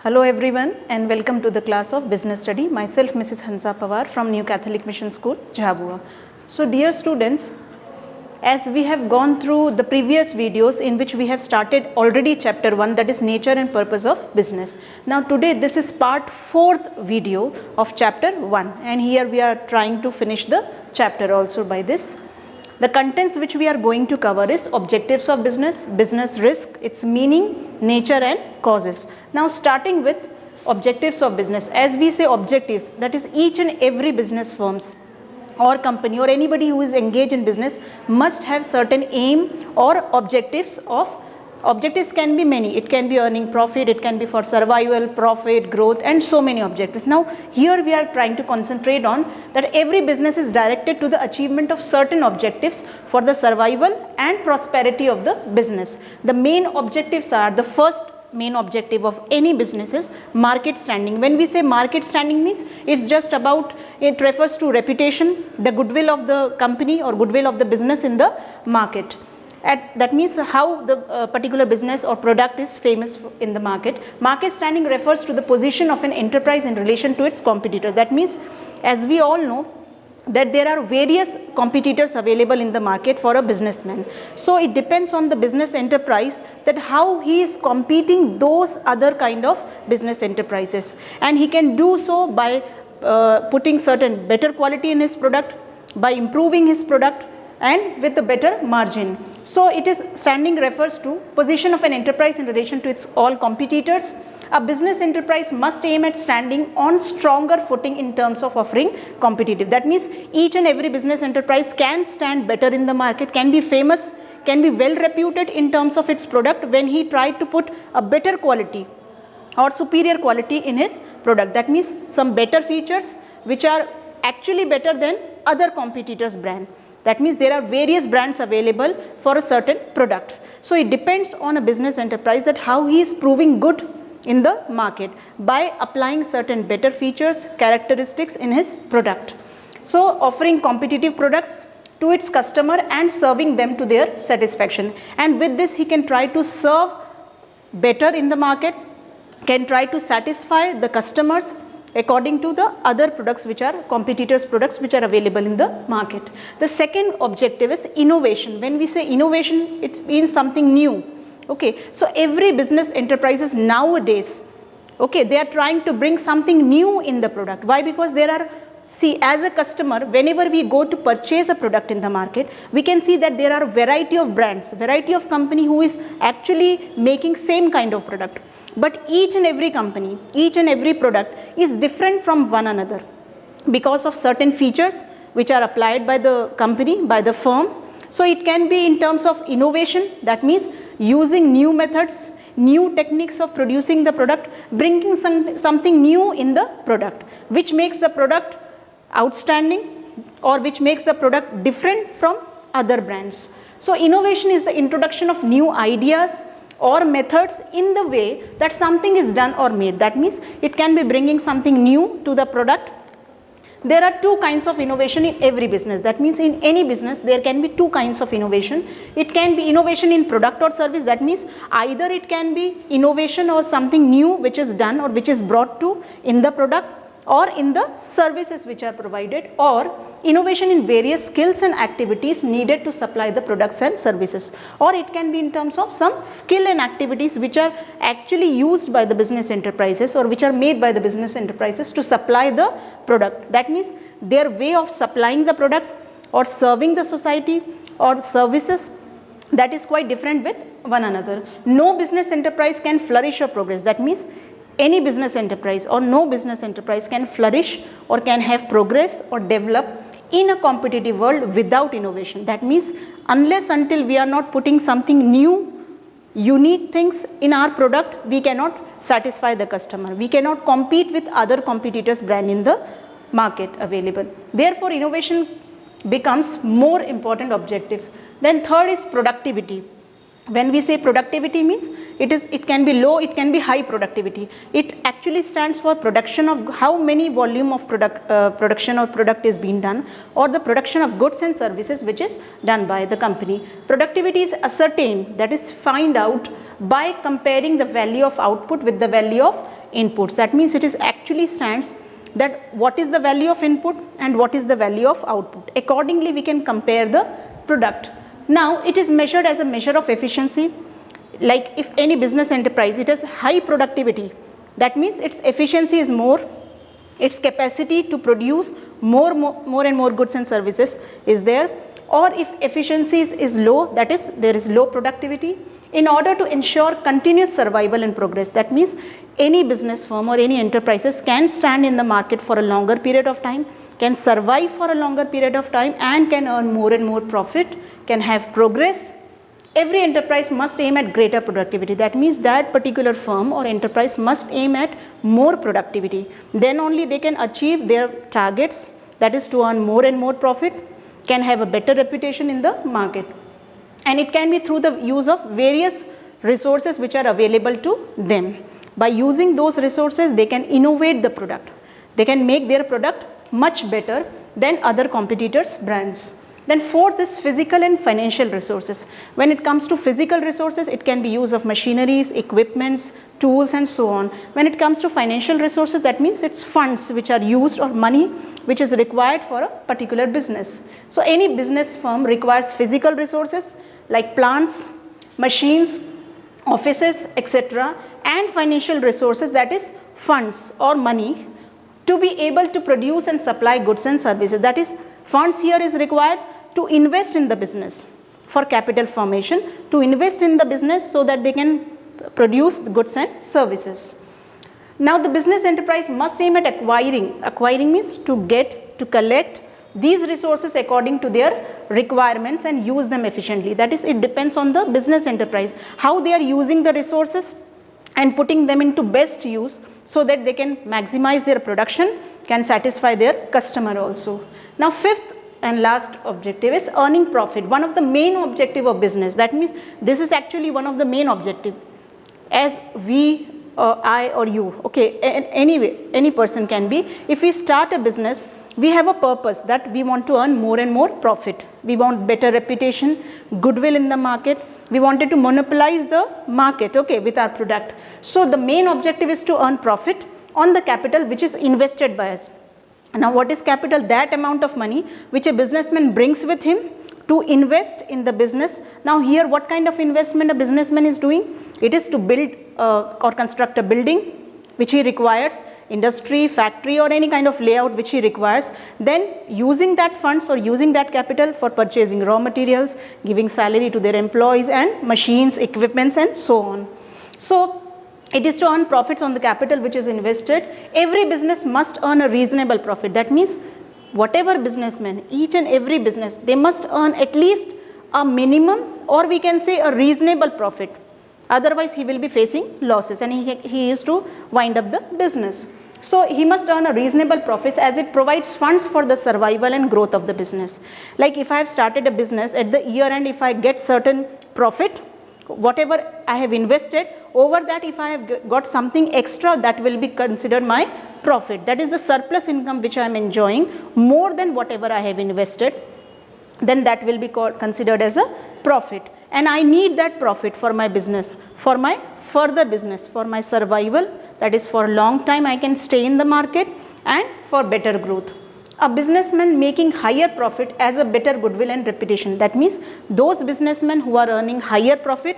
Hello everyone and welcome to the class of Business Study. Myself Mrs. Hansa Pawar from New Catholic Mission School, Jhabua. So dear students, as we have gone through the previous videos in which we have started already chapter 1, that is nature and purpose of business. Now today this is part 4th video of chapter 1 and here we are trying to finish the chapter also by this. The contents which we are going to cover is objectives of business, business risk, its meaning, nature and causes. Now starting with objectives of business. As we say objectives, that is each and every business firms or company or anybody who is engaged in business must have certain aim or objectives of. Objectives can be many. It can be earning profit, it can be for survival, profit, growth and so many objectives. Now here we are trying to concentrate on that every business is directed to the achievement of certain objectives for the survival and prosperity of the business. The main objectives are, the first main objective of any business is market standing. When we say market standing means it's just about, it refers to reputation, the goodwill of the company or goodwill of the business in the market. That means how the particular business or product is famous in the market. Market standing refers to the position of an enterprise in relation to its competitor. That means, as we all know, that there are various competitors available in the market for a businessman. So it depends on the business enterprise that how he is competing those other kind of business enterprises, and he can do so by putting certain better quality in his product, by improving his product and with a better margin. So it is standing refers to position of an enterprise in relation to its all competitors. A business enterprise must aim at standing on stronger footing in terms of offering competitive. That means each and every business enterprise can stand better in the market, can be famous, can be well reputed in terms of its product when he tried to put a better quality or superior quality in his product. That means some better features which are actually better than other competitors' brand. That means there are various brands available for a certain product. So it depends on a business enterprise that how he is proving good in the market by applying certain better features, characteristics in his product. So offering competitive products to its customer and serving them to their satisfaction. And with this he can try to serve better in the market, can try to satisfy the customers according to the other products which are competitors' products which are available in the market. The second objective is innovation. When we say innovation, it means something new. Okay, so every business enterprises nowadays, okay, they are trying to bring something new in the product. Why? Because there are, see, as a customer, whenever we go to purchase a product in the market, we can see that there are a variety of brands, variety of company who is actually making same kind of product. But each and every company, each and every product is different from one another because of certain features which are applied by the company, by the firm. So it can be in terms of innovation, that means using new methods, new techniques of producing the product, bringing something new in the product, which makes the product outstanding or which makes the product different from other brands. So innovation is the introduction of new ideas or methods in the way that something is done or made. That means it can be bringing something new to the product. There are two kinds of innovation in every business. That means in any business there can be two kinds of innovation. It can be innovation in product or service. That means either it can be innovation or something new which is done or which is brought to in the product or in the services which are provided, or innovation in various skills and activities needed to supply the products and services, or it can be in terms of some skill and activities which are actually used by the business enterprises or which are made by the business enterprises to supply the product. That means their way of supplying the product or serving the society or services, that is quite different with one another. No business enterprise can flourish or progress. That means any business enterprise or no business enterprise can flourish or can have progress or develop in a competitive world without innovation. That means unless until we are not putting something new, unique things in our product, we cannot satisfy the customer. We cannot compete with other competitors' brand in the market available. Therefore, innovation becomes more important objective. Then third is productivity. When we say productivity means it can be low, it can be high productivity. It actually stands for production of how many volume of production or product is being done, or the production of goods and services which is done by the company. Productivity is ascertained, that is find out by comparing the value of output with the value of inputs. That means it is actually stands that what is the value of input and what is the value of output. Accordingly, we can compare the product. Now, it is measured as a measure of efficiency. Like if any business enterprise, it has high productivity, that means its efficiency is more, its capacity to produce more and more goods and services is there. Or if efficiency is low, that is there is low productivity. In order to ensure continuous survival and progress, that means any business firm or any enterprises can stand in the market for a longer period of time, can survive for a longer period of time, and can earn more and more profit, can have progress. Every enterprise must aim at greater productivity. That means that particular firm or enterprise must aim at more productivity. Then only they can achieve their targets, that is to earn more and more profit, can have a better reputation in the market. And it can be through the use of various resources which are available to them. By using those resources, they can innovate the product. They can make their product much better than other competitors' brands. Then fourth is physical and financial resources. When it comes to physical resources, it can be use of machineries, equipments, tools, and so on. When it comes to financial resources, that means it's funds which are used or money which is required for a particular business. So any business firm requires physical resources like plants, machines, offices, etc., and financial resources, that is funds or money, to be able to produce and supply goods and services. That is, funds here is required to invest in the business for capital formation, to invest in the business so that they can produce goods and services. Now, the business enterprise must aim at acquiring means to collect these resources according to their requirements and use them efficiently. That is, it depends on the business enterprise, how they are using the resources and putting them into best use so that they can maximize their production, can satisfy their customer also. Now, fifth and last objective is earning profit, one of the main objective of business. That means this is actually one of the main objective. As we, I or you, okay, anyway, any person can be, if we start a business, we have a purpose that we want to earn more and more profit. We want better reputation, goodwill in the market. We wanted to monopolize the market, okay, with our product. So the main objective is to earn profit on the capital which is invested by us. Now, what is capital? That amount of money which a businessman brings with him to invest in the business. Now, here what kind of investment a businessman is doing? It is to build or construct a building which he requires, industry, factory, or any kind of layout which he requires, then using that funds or using that capital for purchasing raw materials, giving salary to their employees and machines, equipments, and so on. So it is to earn profits on the capital which is invested. Every business must earn a reasonable profit. That means whatever businessman, each and every business, they must earn at least a minimum, or we can say a reasonable profit. Otherwise, he will be facing losses and he is to wind up the business. So he must earn a reasonable profit as it provides funds for the survival and growth of the business. Like if I have started a business, at the year end, if I get certain profit, whatever I have invested, over that if I have got something extra, that will be considered my profit. That is the surplus income which I am enjoying more than whatever I have invested, then that will be considered as a profit. And I need that profit for my business, for my further business, for my survival, that is for a long time I can stay in the market, and for better growth. A businessman making higher profit as a better goodwill and reputation. That means those businessmen who are earning higher profit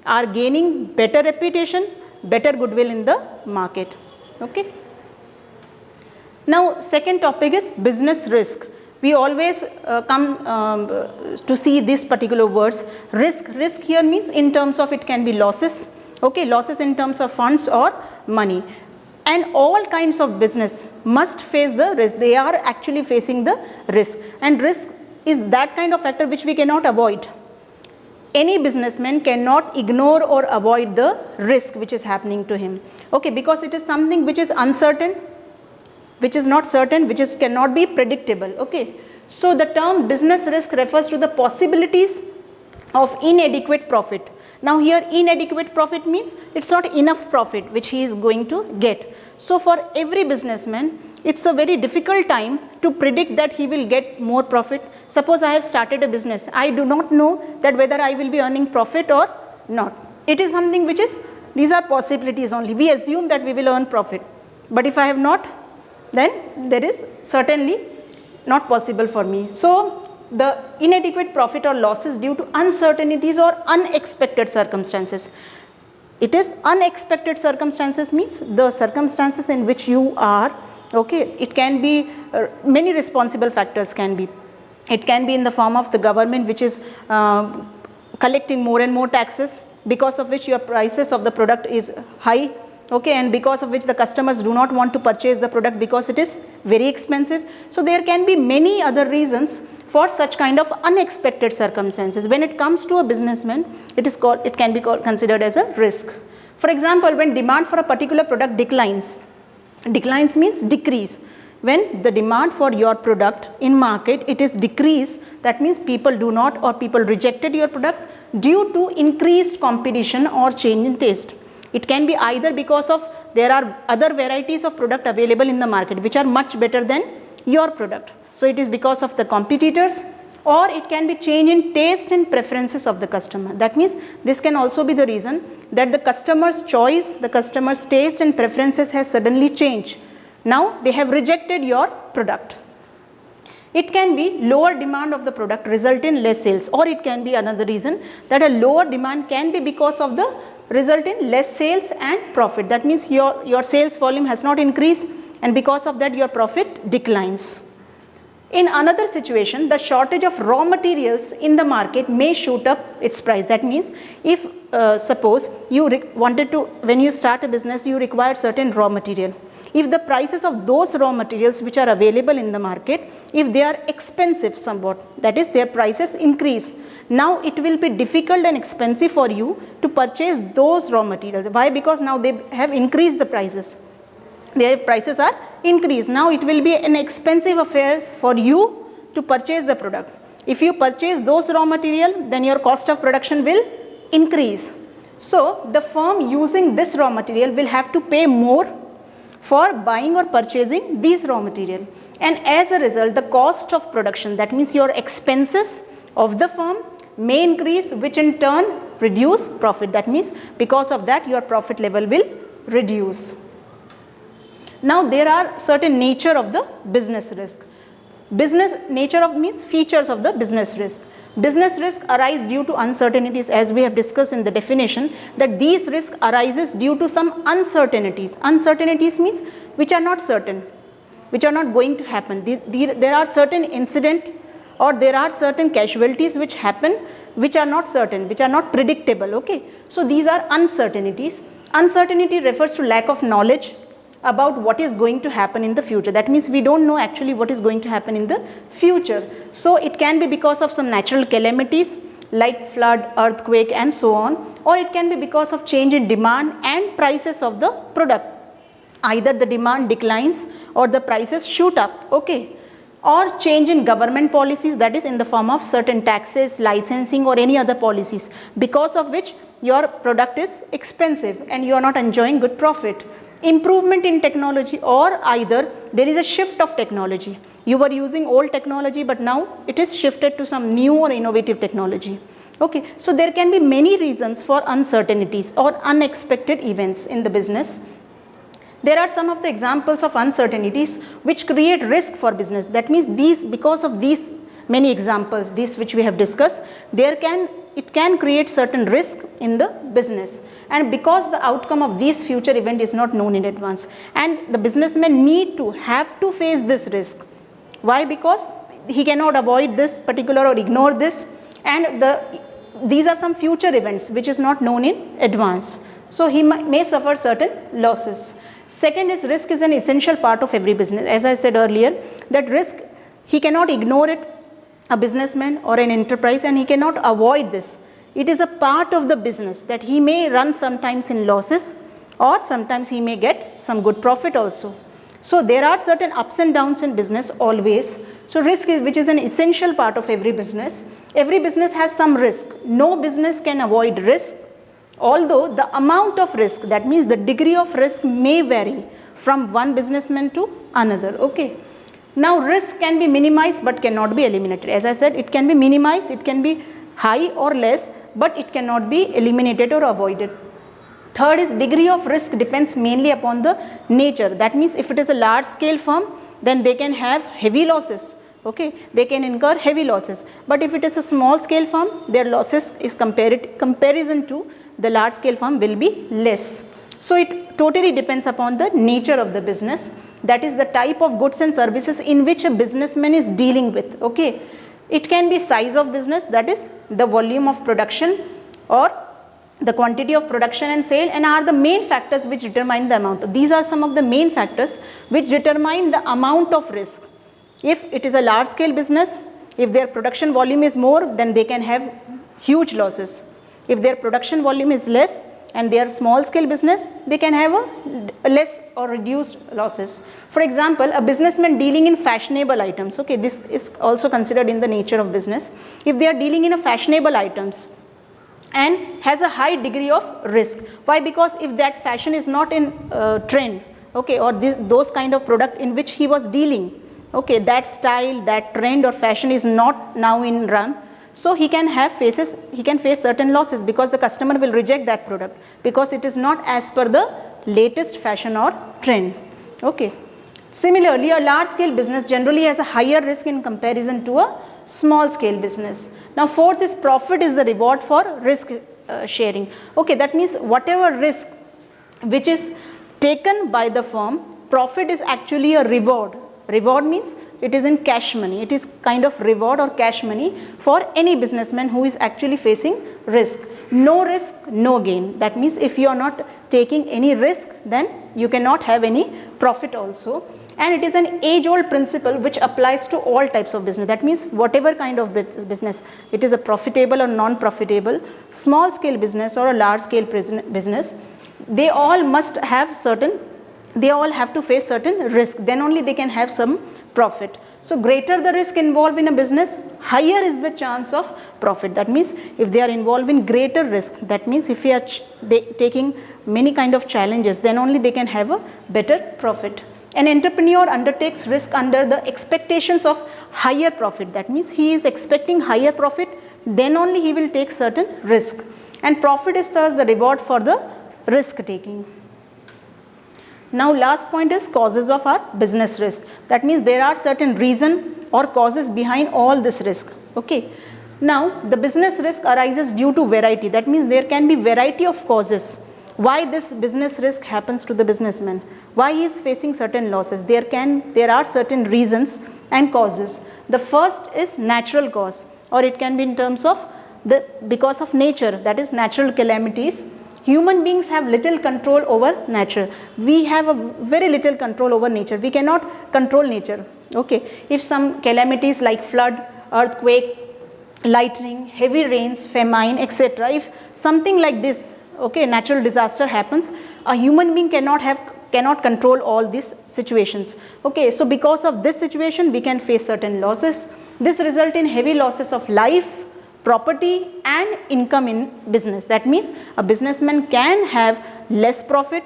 are gaining better reputation, better goodwill in the market. Okay. Now, second topic is business risk. We always come to see these particular words. Risk here means in terms of it can be losses, okay, losses in terms of funds or money. And all kinds of business must face the risk. They are actually facing the risk, and risk is that kind of factor which we cannot avoid. Any businessman cannot ignore or avoid the risk which is happening to him, okay, because it is something which is uncertain, which is not certain, which is cannot be predictable, okay. So the term business risk refers to the possibilities of inadequate profit. Now here inadequate profit means it's not enough profit which he is going to get. So for every businessman, it's a very difficult time to predict that he will get more profit. Suppose I have started a business, I do not know that whether I will be earning profit or not. It is something which is These are possibilities only. We assume that we will earn profit, but if I have not, then there is certainly not possible for me. So the inadequate profit or losses due to uncertainties or unexpected circumstances. It is unexpected circumstances means the circumstances in which you are, okay, it can be many responsible factors can be. It can be in the form of the government which is collecting more and more taxes, because of which your prices of the product is high, okay, and because of which the customers do not want to purchase the product because it is very expensive. So there can be many other reasons for such kind of unexpected circumstances. When it comes to a businessman, it can be considered as a risk. For example, when demand for a particular product declines means decrease. When the demand for your product in market, it is decreased, that means people do not, or people rejected your product due to increased competition or change in taste. It can be either because of there are other varieties of product available in the market which are much better than your product. So it is because of the competitors, or it can be change in taste and preferences of the customer. That means this can also be the reason that the customer's choice, the customer's taste and preferences has suddenly changed. Now they have rejected your product. It can be lower demand of the product result in less sales, or it can be another reason that a lower demand can be because of the result in less sales and profit. That means your sales volume has not increased, and because of that your profit declines. In another situation, the shortage of raw materials in the market may shoot up its price. That means if suppose you wanted to, when you start a business, you require certain raw material. If the prices of those raw materials which are available in the market, if they are expensive somewhat, that is their prices increase, now it will be difficult and expensive for you to purchase those raw materials. Why? Because now they have increased the prices. Their prices are increased. Now it will be an expensive affair for you to purchase the product. If you purchase those raw material, then your cost of production will increase. So the firm using this raw material will have to pay more for buying or purchasing these raw material, and as a result the cost of production, that means your expenses of the firm, may increase, which in turn reduce profit. That means because of that your profit level will reduce. Now there are certain nature of the business risk. Business nature of means features of the business risk. Business risk arise due to uncertainties, as we have discussed in the definition, that these risks arises due to some uncertainties. Uncertainties means which are not certain, which are not going to happen. There are certain incident, or there are certain casualties which happen which are not certain, which are not predictable, okay. So these are uncertainties. Uncertainty refers to lack of knowledge about what is going to happen in the future. That means we don't know actually what is going to happen in the future. So it can be because of some natural calamities like flood, earthquake and so on, or it can be because of change in demand and prices of the product. Either the demand declines or the prices shoot up, okay, or change in government policies, that is in the form of certain taxes, licensing or any other policies, because of which your product is expensive and you are not enjoying good profit. Improvement in technology, or either there is a shift of technology. You were using old technology but now it is shifted to some new or innovative technology, okay. So there can be many reasons for uncertainties or unexpected events in the business. There are some of the examples of uncertainties which create risk for business. That means because of these many examples, these which we have discussed, it can create certain risk in the business, and because the outcome of this future event is not known in advance, and the businessman have to face this risk. Why? Because he cannot avoid this particular or ignore this, and these are some future events which is not known in advance, so he may suffer certain losses. Second is, risk is an essential part of every business. As I said earlier, that risk, he cannot ignore it, a businessman or an enterprise, and he cannot avoid this. It is a part of the business that he may run sometimes in losses, or sometimes he may get some good profit also. So there are certain ups and downs in business always. So risk is, which is an essential part of every business. Every business has some risk. No business can avoid risk, although the amount of risk, that means the degree of risk, may vary from one businessman to another, okay. Now risk can be minimized but cannot be eliminated. As I said, it can be minimized, it can be high or less, but it cannot be eliminated or avoided. Third is degree of risk depends mainly upon the nature. That means if it is a large scale firm, then they can have heavy losses. Okay, they can incur heavy losses. But if it is a small scale firm, their losses is comparison to the large scale firm will be less. So it totally depends upon the nature of the business. That is the type of goods and services in which a businessman is dealing with. Okay, it can be size of business, that is the volume of production or the quantity of production and sale, and are the main factors which determine the amount. These are some of the main factors which determine the amount of risk. If it is a large scale business, if their production volume is more, then they can have huge losses. If their production volume is less and they are small scale business, they can have a less or reduced losses. For example, a businessman dealing in fashionable items, okay, this is also considered in the nature of business. If they are dealing in a fashionable items and has a high degree of risk. Why? Because if that fashion is not in trend, okay, or those kind of product in which he was dealing, okay, that style, that trend or fashion is not now in run, so he can face certain losses because the customer will reject that product because it is not as per the latest fashion or trend. Okay. Similarly, a large scale business generally has a higher risk in comparison to a small scale business. Now fourth is profit is the reward for risk sharing. Okay, that means whatever risk which is taken by the firm, profit is actually a reward. Reward means it is in cash money. It is kind of reward or cash money for any businessman who is actually facing risk. No risk, no gain. That means if you are not taking any risk, then you cannot have any profit also. And it is an age-old principle which applies to all types of business. That means whatever kind of business, it is a profitable or non-profitable, small scale business or a large scale business, they all have to face certain risk. Then only they can have some profit. So greater the risk involved in a business, higher is the chance of profit. That means if they are involved in greater risk, that means if they are taking many kind of challenges, then only they can have a better profit. An entrepreneur undertakes risk under the expectations of higher profit. That means he is expecting higher profit, then only he will take certain risk. And profit is thus the reward for the risk taking. Now last point is causes of our business risk. That means there are certain reason or causes behind all this risk. Okay. Now the business risk arises due to variety. That means there can be variety of causes why this business risk happens to the businessman, why he is facing certain losses. There are certain reasons and causes. The first is natural cause, or it can be in terms of because of nature, that is natural calamities. Human beings have little control over nature. We have a very little control over nature. We cannot control nature. Okay. If some calamities like flood, earthquake, lightning, heavy rains, famine, etc., if something like this, okay, natural disaster happens, a human being cannot control all these situations. Okay, so because of this situation, we can face certain losses. This result in heavy losses of life, property and income in business. That means a businessman can have less profit,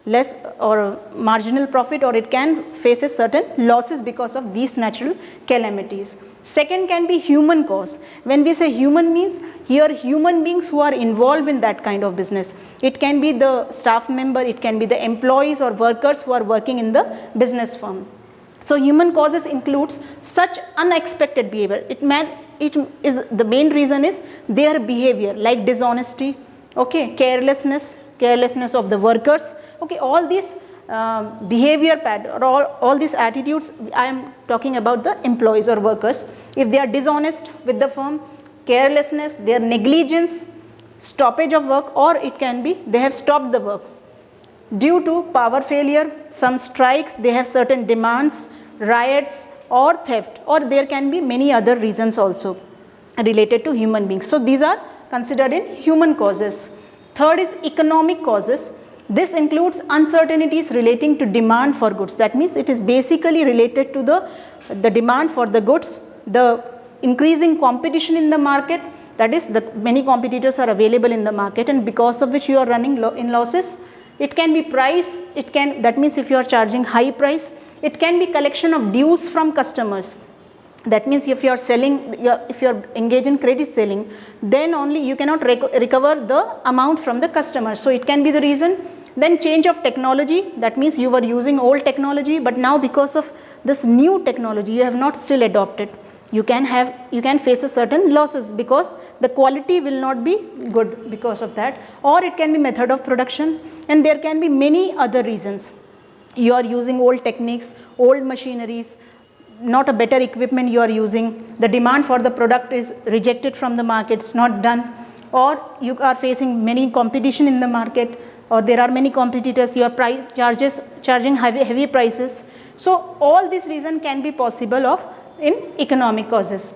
less or marginal profit, or it can face certain losses because of these natural calamities. Second can be human cause. When we say human means, here human beings who are involved in that kind of business. It can be the staff member, it can be the employees or workers who are working in the business firm. So human causes includes such unexpected behavior. It is the main reason is their behavior, like dishonesty, okay, carelessness of the workers, okay, all these behavior pattern or all these attitudes. I am talking about the employees or workers. If they are dishonest with the firm, carelessness, their negligence, stoppage of work, or it can be they have stopped the work due to power failure, some strikes, they have certain demands, riots or theft, or there can be many other reasons also related to human beings. So these are considered in human causes. Third is economic causes. This includes uncertainties relating to demand for goods. That means it is basically related to the demand for the goods, the increasing competition in the market, that is the many competitors are available in the market and because of which you are running in losses. It can be price, that means if you are charging high price. It can be collection of dues from customers. That means if you are selling, if you are engaged in credit selling, then only you cannot recover the amount from the customer. So it can be the reason. Then change of technology, that means you were using old technology, but now because of this new technology you have not still adopted. You can face a certain losses because the quality will not be good because of that, or it can be method of production, and there can be many other reasons. You are using old techniques, old machineries, not a better equipment you are using, the demand for the product is rejected from the market, it's not done, or you are facing many competition in the market, or there are many competitors, your price charging heavy prices. So all these reasons can be possible of in economic causes.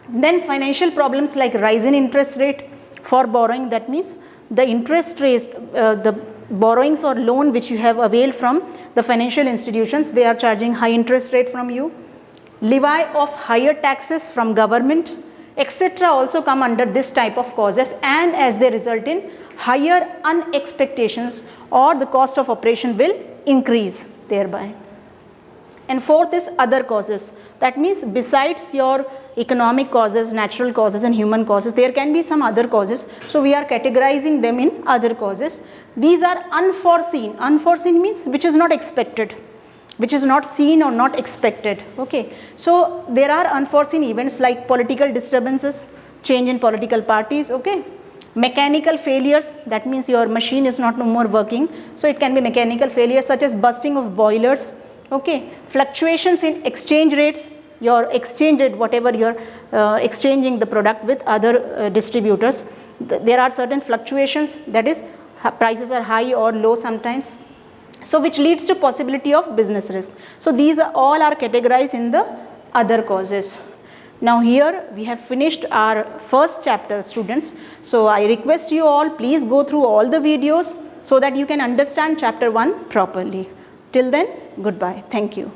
Then financial problems like rise in interest rate for borrowing, that means the interest rate, the borrowings or loan which you have availed from the financial institutions, they are charging high interest rate from you. Levy of higher taxes from government, etc. also come under this type of causes, and as they result in higher unexpectations, or the cost of operation will increase thereby. And fourth is other causes. That means besides your economic causes, natural causes and human causes, there can be some other causes. So we are categorizing them in other causes. These are unforeseen. Unforeseen means which is not expected, which is not seen or not expected. Okay. So there are unforeseen events like political disturbances, change in political parties. Okay. Mechanical failures, that means your machine is not no more working, so it can be mechanical failures such as busting of boilers. Okay. Fluctuations in exchange rates, your exchange rate, whatever you are exchanging the product with other distributors, there are certain fluctuations, that is prices are high or low sometimes, so which leads to possibility of business risk. So these all are categorized in the other causes. Now here we have finished our first chapter, students. So I request you all, please go through all the videos so that you can understand chapter 1 properly. Till then, goodbye. Thank you.